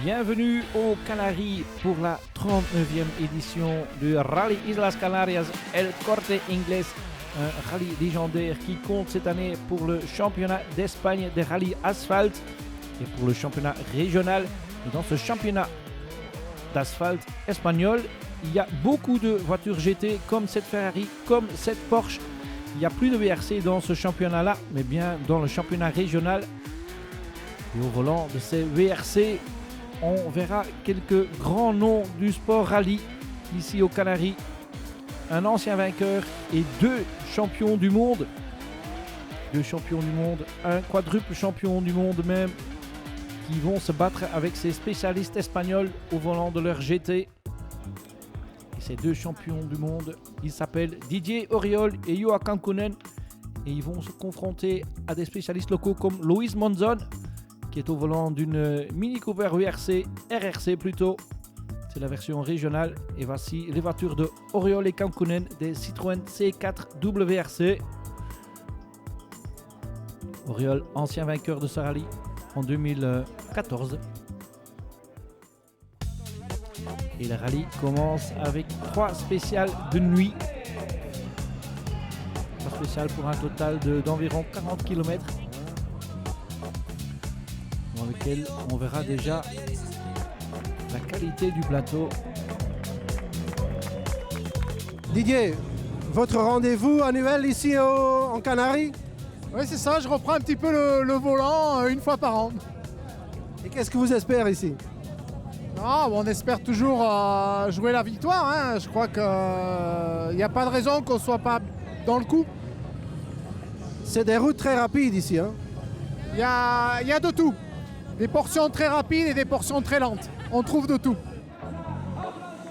Bienvenue aux Canaries pour la 39e édition du Rallye Islas Canarias El Corte Inglés, un rallye légendaire qui compte cette année pour le championnat d'Espagne des rallyes asphalte et pour le championnat régional. Et dans ce championnat d'asphalte espagnol, il y a beaucoup de voitures GT comme cette Ferrari, comme cette Porsche. Il n'y a plus de VRC dans ce championnat-là, mais bien dans le championnat régional. Et au volant de ces VRC, on verra quelques grands noms du sport rallye ici aux Canaries. Un ancien vainqueur et deux champions du monde. Deux champions du monde, un quadruple champion du monde même, qui vont se battre avec ces spécialistes espagnols au volant de leur GT. Et ces deux champions du monde, ils s'appellent Didier Auriol et Joachim Koenen. Et ils vont se confronter à des spécialistes locaux comme Luis Monzon, qui est au volant d'une Mini Cooper VRC, RRC plutôt. C'est la version régionale. Et voici les voitures de Auriol et Kankunen, des Citroën C4 WRC. Auriol, ancien vainqueur de ce rallye en 2014. Et le rallye commence avec 3 spéciales de nuit. 3 spéciales pour un total d'environ 40 km. Dans lequel on verra déjà la qualité du plateau. Didier, votre rendez-vous annuel ici en Canaries? Oui, c'est ça, je reprends un petit peu le volant une fois par an. Et qu'est-ce que vous espérez ici? On espère toujours jouer la victoire. Hein. Je crois qu'il n'y a pas de raison qu'on ne soit pas dans le coup. C'est des routes très rapides ici. Hein? Il y a de tout. Des portions très rapides et des portions très lentes. On trouve de tout.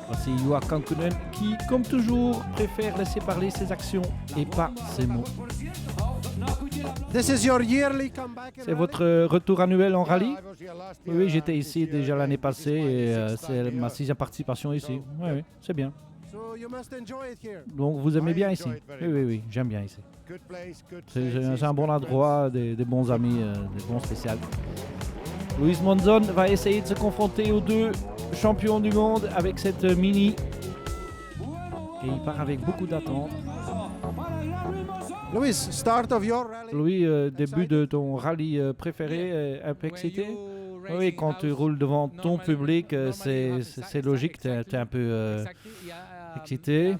Voici Joachim Koenen qui, comme toujours, préfère laisser parler ses actions et pas ses mots. This is your yearly comeback in C'est rally? votre retour annuel en rallye? Oui, j'étais ici déjà l'année passée et c'est ma 6e participation ici. Oui, c'est bien. So you must enjoy it here. Donc vous aimez bien ici? Oui, j'aime bien ici. C'est un bon endroit, des bons amis, des bons spéciales. Luis Monzon va essayer de se confronter aux deux champions du monde avec cette Mini. Et il part avec beaucoup d'attente. Louis, start of your rally. Louis, début de ton rallye préféré, un peu excité? Oui, quand tu roules devant ton public, c'est logique, tu es un peu excité.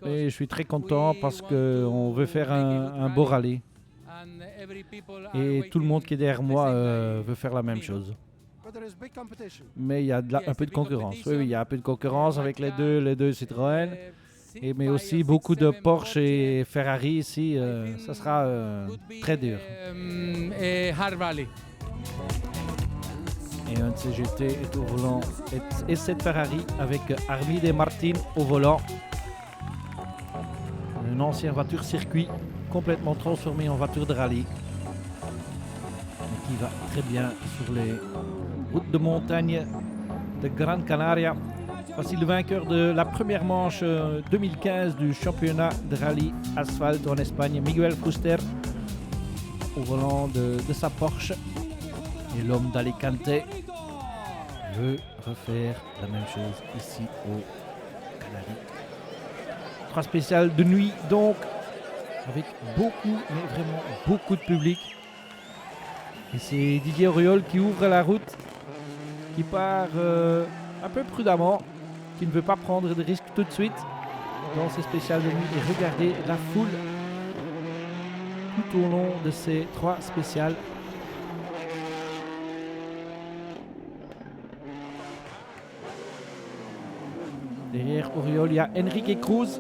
Et je suis très content parce qu'on veut faire un beau rallye. Et tout le monde qui est derrière moi veut faire la même chose. But there is big competition. Mais il y a un peu de concurrence. Oui, il y a un peu de concurrence avec les deux Citroën. Mais aussi beaucoup de Porsche et Ferrari ici. Ça sera très dur. Et un de ces GT est au volant. Et cette Ferrari avec Armide Martin au volant. Une ancienne voiture circuit complètement transformée en voiture de rallye. Et qui va très bien sur les routes de montagne de Gran Canaria. Voici le vainqueur de la première manche 2015 du championnat de rallye asphalte en Espagne, Miguel Fuster, au volant de sa Porsche. Et l'homme d'Alicante veut refaire la même chose ici au Canaries. 3 spéciales de nuit donc, avec beaucoup, mais vraiment beaucoup de public. Et c'est Didier Auriol qui ouvre la route, qui part un peu prudemment, qui ne veut pas prendre de risques tout de suite dans ces spéciales de nuit. Et regardez la foule tout au long de ces 3 spéciales. Derrière Auriol, il y a Enrique Cruz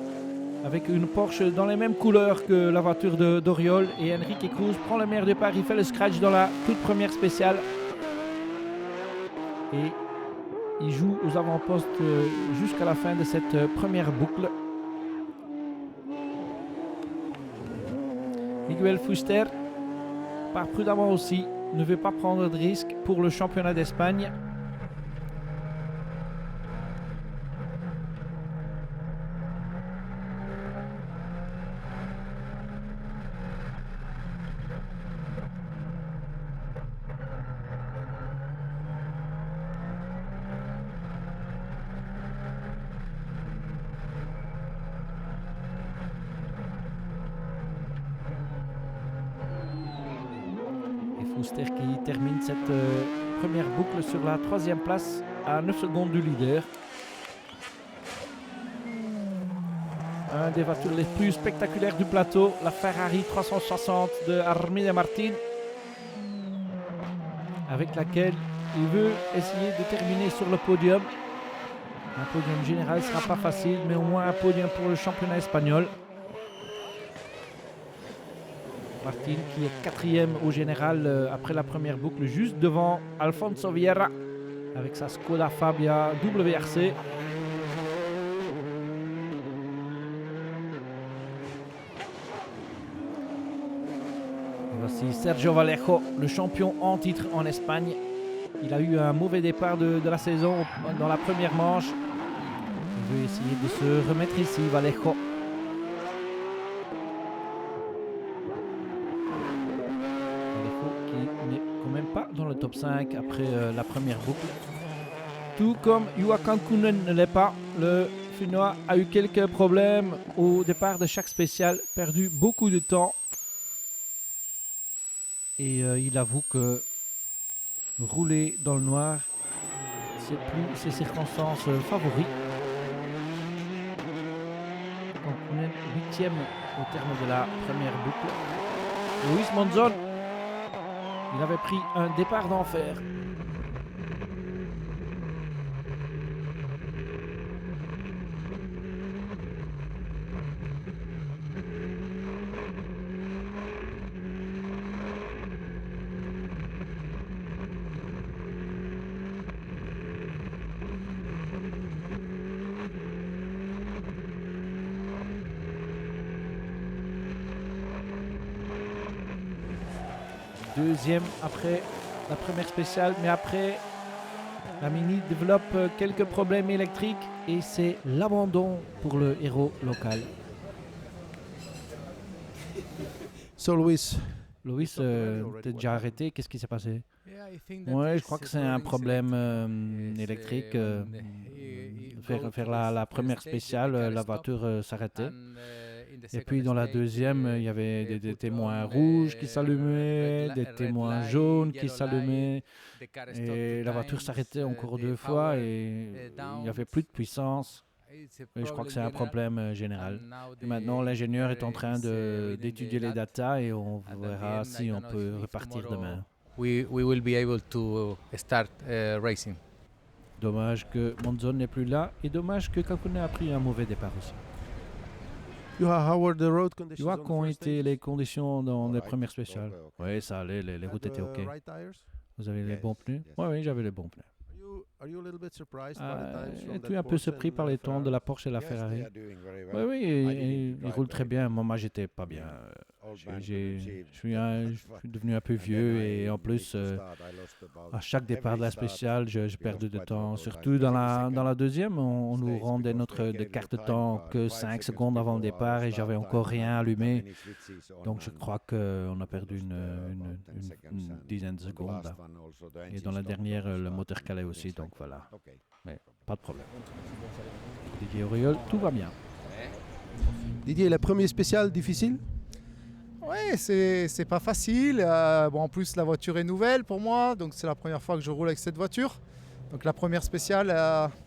avec une Porsche dans les mêmes couleurs que la voiture d'Auriol. Et Enrique Cruz prend le meilleur départ, il fait le scratch dans la toute première spéciale. Et il joue aux avant-postes jusqu'à la fin de cette première boucle. Miguel Fuster part prudemment aussi, ne veut pas prendre de risques pour le championnat d'Espagne. Fuster qui termine cette première boucle sur la 3e place à 9 secondes du leader. Un des voitures les plus spectaculaires du plateau, la Ferrari 360 de Armine Martin, avec laquelle il veut essayer de terminer sur le podium. Un podium général ne sera pas facile, mais au moins un podium pour le championnat espagnol. Martin qui est 4e au général après la première boucle, juste devant Alfonso Vieira avec sa Skoda Fabia WRC. Voici Sergio Vallejo, le champion en titre en Espagne. Il a eu un mauvais départ de la saison dans la première manche. Il veut essayer de se remettre ici, Vallejo. Vallejo qui n'est quand même pas dans le top 5 après la première boucle. Tout comme Juha Kankkunen ne l'est pas. Le Finnois a eu quelques problèmes au départ de chaque spécial, perdu beaucoup de temps. Et il avoue que rouler dans le noir, c'est plus ses circonstances favoris. Donc on est 8e au terme de la première boucle. Luis Monzon, il avait pris un départ d'enfer. Deuxième après la première spéciale, mais après la Mini développe quelques problèmes électriques et c'est l'abandon pour le héros local. So Luis, Loïs, t'es déjà arrêté, qu'est-ce qui s'est passé? Ouais, je crois que c'est un problème électrique. Faire la première spéciale, la voiture s'arrêtait. Et puis dans la deuxième, il y avait des témoins rouges qui s'allumaient, des témoins jaunes qui s'allumaient. Et la voiture s'arrêtait encore 2 fois et il n'y avait plus de puissance. Et je crois que c'est un problème général. Et maintenant, l'ingénieur est en train d'étudier les datas et on verra si on peut repartir demain. We will be able to start racing. Dommage que Monzon n'est plus là et dommage que Kankkunen a pris un mauvais départ aussi. Juha, how were the road conditions? Juha, on the qu'ont first été stage? les conditions dans les Alright, premières spéciales? okay. Oui, ça allait, les routes étaient OK. Right tires? Vous avez les Yes, bons pneus? yes. Oui, j'avais les bons pneus. Are you a little bit surprised by the times from Es-tu that un peu Porsche surpris and par les temps de la Porsche et la Ferrari? Oui, oui, ils roulent très bien. Moi, j'étais pas bien. Je suis devenu un peu vieux et en plus, à chaque départ de la spéciale, je perdais de temps. Surtout dans la deuxième, on nous rendait de carte temps que 5 secondes avant le départ et j'avais encore rien allumé. Donc je crois qu'on a perdu une dizaine de secondes là. Et dans la dernière, le moteur calait aussi, donc voilà. Mais pas de problème. Didier Auriol, tout va bien. Didier, la première spéciale difficile? Ouais, c'est pas facile. Bon, en plus, la voiture est nouvelle pour moi, donc c'est la première fois que je roule avec cette voiture. Donc la première spéciale,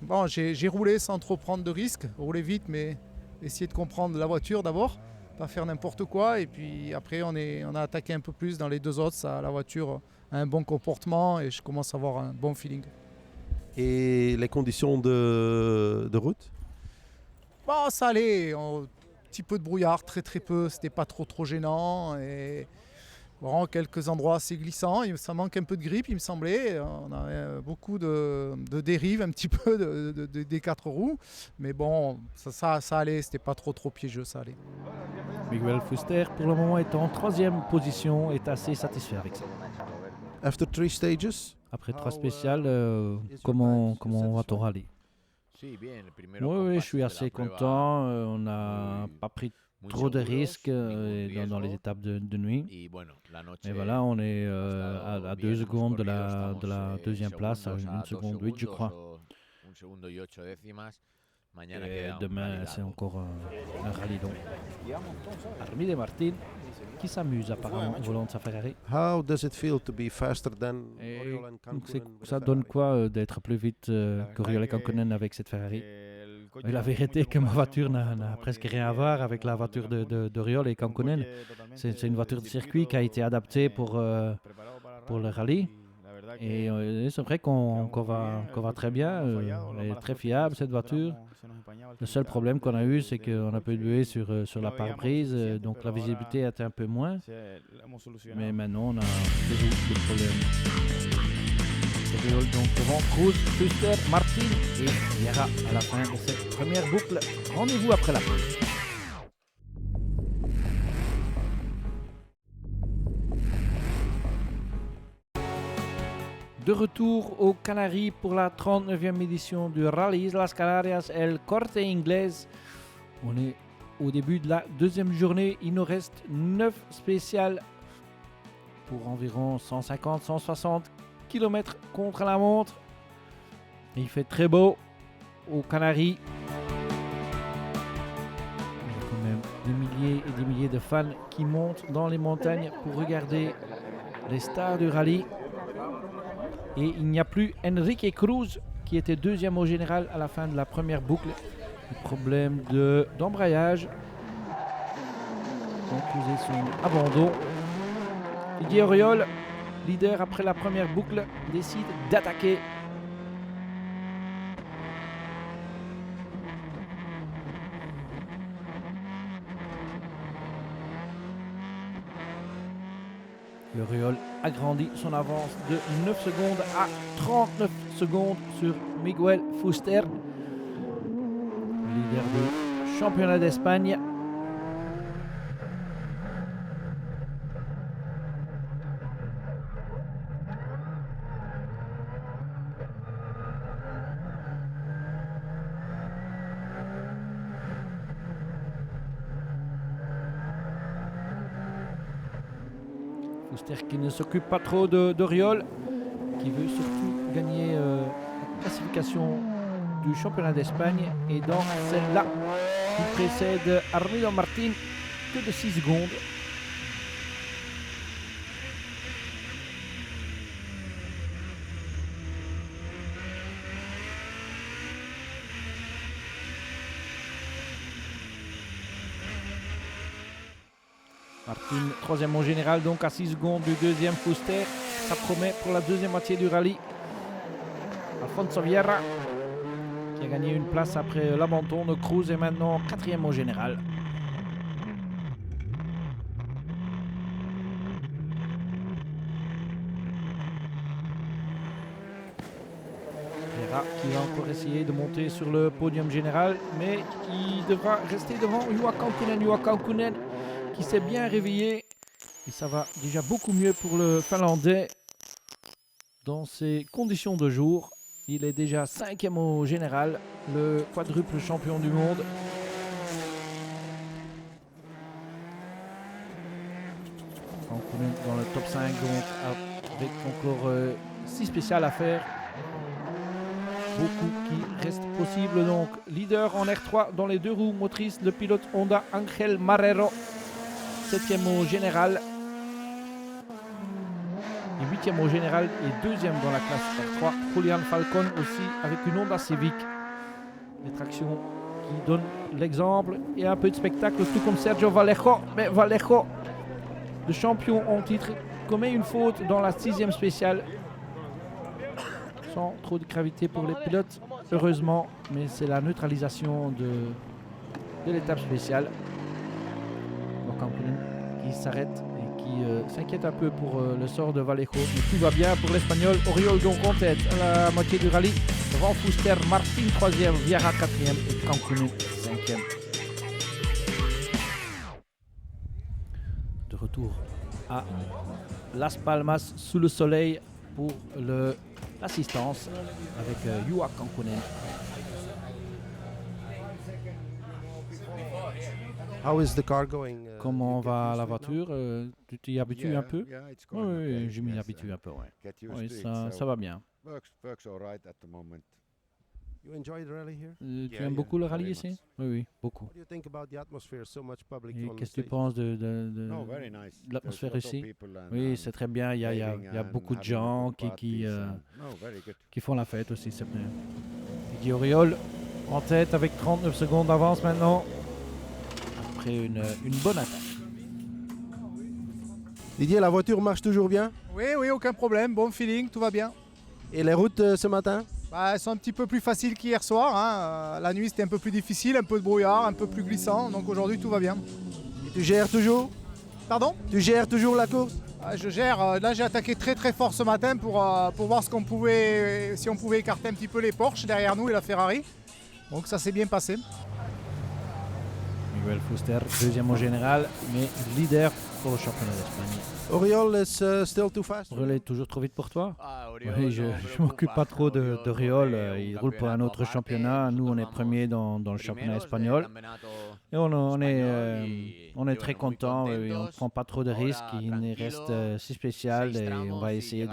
bon, j'ai roulé sans trop prendre de risques, rouler vite, mais essayer de comprendre la voiture d'abord, pas faire n'importe quoi. Et puis après, on a attaqué un peu plus dans les 2 autres. La voiture a un bon comportement et je commence à avoir un bon feeling. Et les conditions de route? Bon, ça allait. Petit peu de brouillard, très peu, c'était pas trop gênant. Et bon, quelques endroits assez glissants, ça manque un peu de grip, il me semblait. On a beaucoup de dérives, un petit peu des 4 roues. Mais bon, ça allait, c'était pas trop piégeux, ça allait. Miguel Fuster, pour le moment, est en 3e position, est assez satisfait avec ça. After 3 stages? Après 3 spéciales, comment va ton rallye? Oui, je suis assez content. On n'a pas pris trop de risques dans les étapes de nuit. Et voilà, on est à 2 secondes de la deuxième place, à 1 seconde 8, je crois. Et demain, c'est encore un rallye long. Armide Martin qui s'amuse apparemment au volant de sa Ferrari. How does it feel to be faster than Et Oriol and donc Kankkunen with a ça donne Ferrari? quoi d'être plus vite qu'Oriol et Kankkunen avec cette Ferrari? Et la vérité est que ma voiture n'a presque rien à voir avec la voiture d'Oriol et Kankkunen. C'est une voiture de circuit qui a été adaptée pour le rallye. Et c'est vrai qu'on va très bien. Elle est très fiable cette voiture. Le seul problème qu'on a eu, c'est qu'on a peu de buée sur la pare-brise, donc la visibilité était un peu moins. Mais maintenant, on a résolu le problème. Donc devant Cruz, Fuster, Martin et Vieira à la fin de cette première boucle. Rendez-vous après la pause. De retour aux Canaries pour la 39e édition du Rally Islas Canarias El Corte Inglés. On est au début de la deuxième journée. Il nous reste 9 spéciales pour environ 150-160 km contre la montre. Et il fait très beau aux Canaries. Il y a quand même des milliers et des milliers de fans qui montent dans les montagnes pour regarder les stars du rallye. Et il n'y a plus Enrique Cruz qui était deuxième au général à la fin de la première boucle. Problème d'embrayage ont causé son abandon. Didier Auriol, leader après la première boucle, décide d'attaquer. Auriol agrandit son avance de 9 secondes à 39 secondes sur Miguel Fuster, leader du championnat d'Espagne. Fuster qui ne s'occupe pas trop d'Auriol, qui veut surtout gagner la classification du championnat d'Espagne. Et dans celle-là, il précède Armando Martin que de 6 secondes. Martin, troisième au général, donc à 6 secondes du deuxième Fuster. Ça promet pour la deuxième moitié du rallye. Alfonso Vieira, qui a gagné une place après l'abandon de Cruz, est maintenant quatrième au général. Vieira qui va encore essayer de monter sur le podium général, mais il devra rester devant Juha Kankkunen. Juha Kankkunen qui s'est bien réveillé. Et ça va déjà beaucoup mieux pour le Finlandais dans ces conditions de jour. Il est déjà 5e au général, le quadruple champion du monde. Kankkunen dans le top 5, donc avec encore 6 spéciales à faire. Beaucoup qui reste possible, donc leader en R3 dans les deux roues motrices, le pilote Honda Angel Marrero, 7e au général. Et 8e au général et 2e dans la classe R3. Julian Falcon aussi avec une Honda Civic. Des tractions qui donnent l'exemple et un peu de spectacle, tout comme Sergio Vallejo. Mais Vallejo, le champion en titre, commet une faute dans la 6e spéciale. Sans trop de gravité pour les pilotes, heureusement. Mais c'est la neutralisation de l'étape spéciale. Donc Kankkunen qui s'arrête. S'inquiète un peu pour le sort de Vallejo, mais tout va bien pour l'Espagnol. Auriol donc en tête à la moitié du rallye, devant Fuster, Martin 3e, Vieira 4e et Kankkunen 5e. De retour à Las Palmas sous le soleil pour l'assistance avec Juha Kankkunen. How is the car going? Comment va la voiture? Tu t'y habitues un peu? Oui, je m'y habitue un peu. Ouais. Oui, ça va bien. You enjoy the rally here? Tu aimes beaucoup le rallye very ici? Oui, oui, beaucoup. What do you think about the atmosphere? So much public Et on the qu'est-ce que tu stage. penses de No, very nice. de l'atmosphère There's a lot of ici? people and, Oui, c'est très bien. Il y a raving beaucoup de and gens having good parties and- no, very good. qui font la fête aussi, c'est bien. Didier Auriol en tête avec 39 secondes d'avance maintenant. Après une bonne attaque. Didier, la voiture marche toujours bien? Oui, oui, aucun problème, bon feeling, tout va bien. Et les routes ce matin? Bah, elles sont un petit peu plus faciles qu'hier soir. Hein. La nuit c'était un peu plus difficile, un peu de brouillard, un peu plus glissant. Donc aujourd'hui tout va bien. Et tu gères toujours? Pardon? Tu gères toujours la course? Je gère. Là j'ai attaqué très très fort ce matin pour voir si on pouvait écarter un petit peu les Porsche derrière nous et la Ferrari. Donc ça s'est bien passé. Miguel Fuster, deuxième au général, mais leader pour le championnat d'Espagne. Oriol is still too fast? Auriol est toujours trop vite pour toi? Oui, je m'occupe pas trop d'Auriol. Il roule pour un autre championnat. Nous, on est premier dans le championnat espagnol. Et on est très content. Et on ne prend pas trop de risques. Il reste si spécial et on va essayer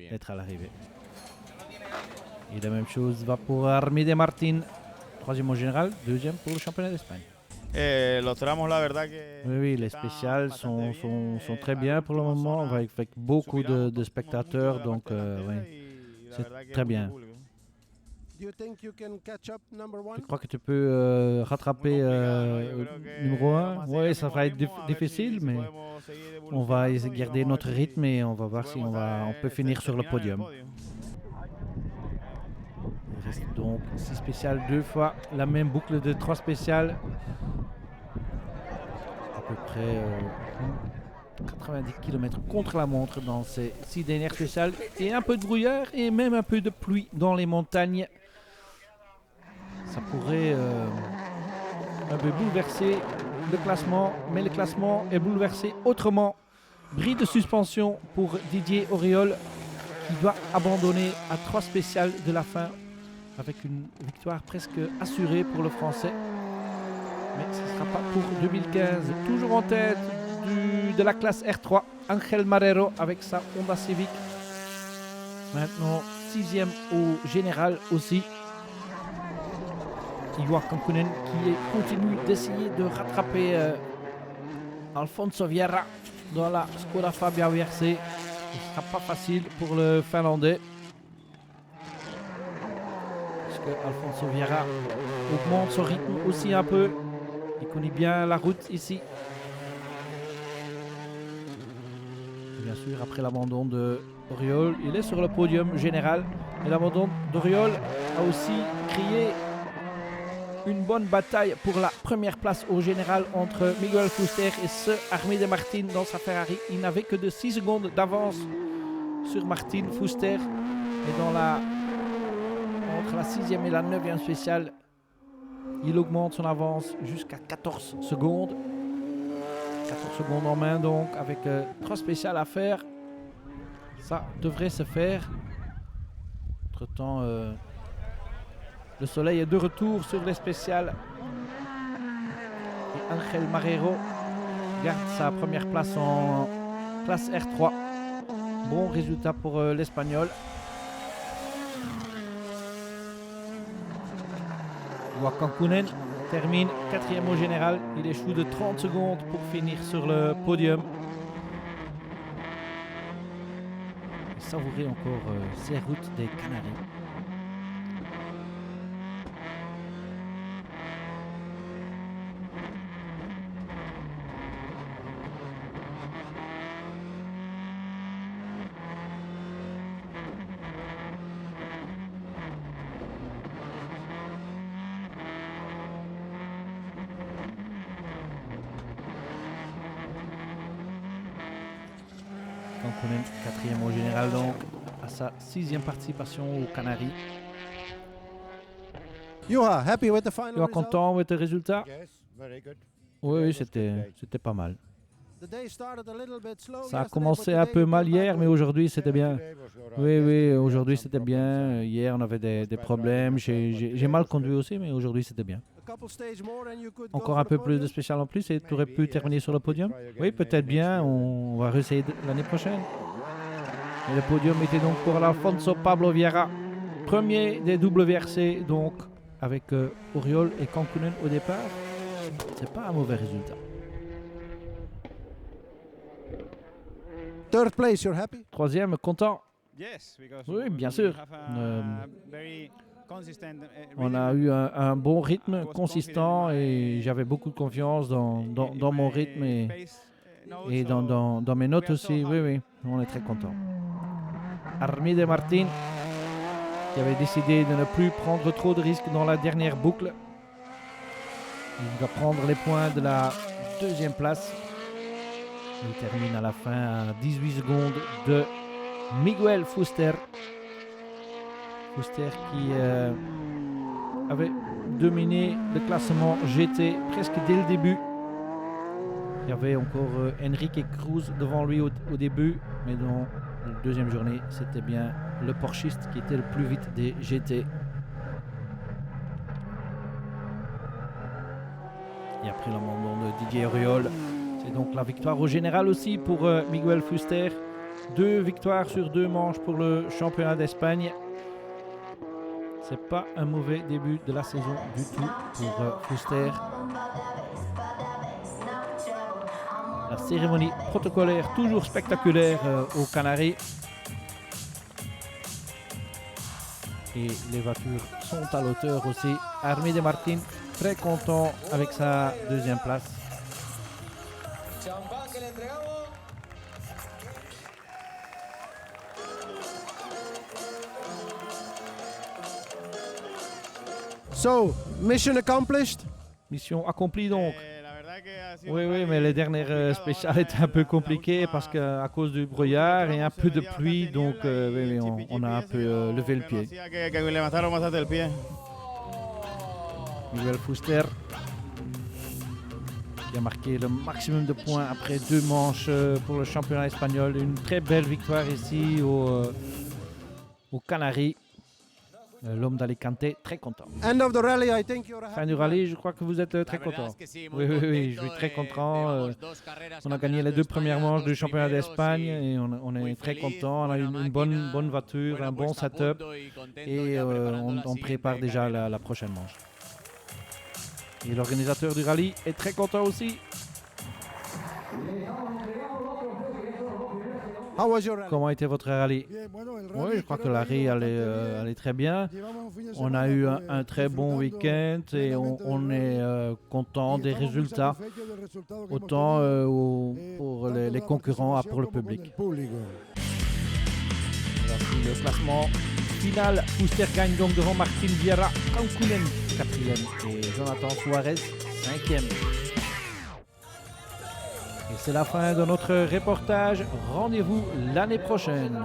d'être à l'arrivée. Et la même chose va pour Armide Martin. Troisième au général, deuxième pour le championnat d'Espagne. Los tramos, la verdad que Oui, les spéciales sont très bien pour le moment, avec beaucoup de spectateurs, donc oui, c'est très bien. Do you think you can catch up number one? Tu crois que tu peux rattraper numéro 1? Oui, ça va être difficile, mais on va essayer de garder notre rythme et on va voir si on peut finir sur le podium. Il reste donc 6 spéciales, 2 fois la même boucle de 3 spéciales. À peu près 90 km contre la montre dans ces 6 dernières spéciales. Et un peu de brouillard et même un peu de pluie dans les montagnes. Ça pourrait un peu bouleverser le classement, mais le classement est bouleversé autrement. Bris de suspension pour Didier Auriol qui doit abandonner à 3 spéciales de la fin avec une victoire presque assurée pour le Français. Mais ce ne sera pas pour 2015. Toujours en tête de la classe R3, Ángel Marrero avec sa Honda Civic. Maintenant 6e au général aussi. Iwa Kankunen qui continue d'essayer de rattraper Alfonso Vieira dans la Skoda Fabia WRC. Ce ne sera pas facile pour le Finlandais. Parce que Alfonso Vieira augmente son rythme aussi un peu. Il connaît bien la route ici. Et bien sûr, après l'abandon de Auriol, il est sur le podium général. Et l'abandon d'Auriol a aussi créé une bonne bataille pour la première place au général entre Miguel Fuster et ce Armide Martin dans sa Ferrari. Il n'avait que de 6 secondes d'avance sur Martin Fuster. Et entre la 6e et la 9e spéciale, il augmente son avance jusqu'à 14 secondes. 14 secondes en main donc, avec 3 spéciales à faire. Ça devrait se faire. Entre-temps, le soleil est de retour sur les spéciales. Et Ángel Marrero garde sa première place en classe R3. Bon résultat pour l'Espagnol. Kankunen termine 4e au général. Il échoue de 30 secondes pour finir sur le podium. Et savourer encore ces routes des Canaries. Kankunen, 4e au général donc, à sa 6e participation aux Canaries. Juha, happy with the final Tu es result? content avec le résultat? Yes, very good. Oui, c'était pas mal. The day started a little bit slow Ça a yesterday, commencé but un today peu you mal came back hier, with- mais aujourd'hui c'était bien. Today was all right. Oui, Yesterday we aujourd'hui had some c'était problems, bien. Hier on avait des problèmes. J'ai mal conduit aussi, mais aujourd'hui c'était bien. A couple stages more and you could go Encore for un the peu plus de podium? spécial en plus et tu aurais pu terminer sur le podium. Oui, peut-être bien. On va réessayer l'année prochaine. Et le podium était donc pour l'Alfonso Pablo Vieira Premier des WRC, donc, avec Auriol et Kankkunen au départ. C'est pas un mauvais résultat. Third place, you're happy? Troisième, content. Yes, because Oui, bien sûr. we have a very consistent, On rhythm. a eu un bon rythme, I was consistant, confident in et my- j'avais beaucoup de confiance dans in mon my rythme et pace, notes, Et so dans mes notes we are so aussi, oui, happy. oui, on est très content. Armide Martin, qui avait décidé de ne plus prendre trop de risques dans la dernière boucle. Il va prendre les points de la deuxième place. Il termine à la fin à 18 secondes de Miguel Fuster. Fuster qui avait dominé le classement GT presque dès le début. Il y avait encore Enrique Cruz devant lui au début, mais dans la deuxième journée, c'était bien le Porschiste qui était le plus vite des GT. Et après l'abandon de Didier Auriol, c'est donc la victoire au général aussi pour Miguel Fuster. 2 victoires sur 2 manches pour le championnat d'Espagne. C'est pas un mauvais début de la saison du tout pour Fuster. La cérémonie protocolaire toujours spectaculaire aux Canaries. Et les voitures sont à l'auteur aussi. Armide Martin très content avec sa deuxième place. So, mission accomplished. Mission accomplie donc. La verdad que ha sido Oui, un oui, rally mais les dernières complicado. spéciales étaient un peu compliquées parce qu'à cause du brouillard et un peu de pluie, donc oui, oui, on a un peu levé le pied. Que levantaron bastante el pie. Miguel Fuster qui a marqué le maximum de points après 2 manches pour le championnat espagnol. Une très belle victoire ici aux Canaries. L'homme d'Alicante, très content. End of the rally, I think you're Fin happy. du rallye, je crois que vous êtes très content. Oui, oui, oui, je suis très content. On a gagné les 2 premières manches du championnat d'Espagne et on est très content. On a une bonne voiture, un bon setup et on prépare déjà la prochaine manche. Et l'organisateur du rallye est très content aussi. How was your rally? Comment était votre rallye? Oui, je crois que la rallye allait très bien. On a eu un très bon week-end et on est content des résultats, autant pour les concurrents que pour le public. Voici le classement final. Fuster gagne donc devant Martin Vieira, Kankkunen 4e et Jonathan Suarez 5e. Et c'est la fin de notre reportage. Rendez-vous l'année prochaine.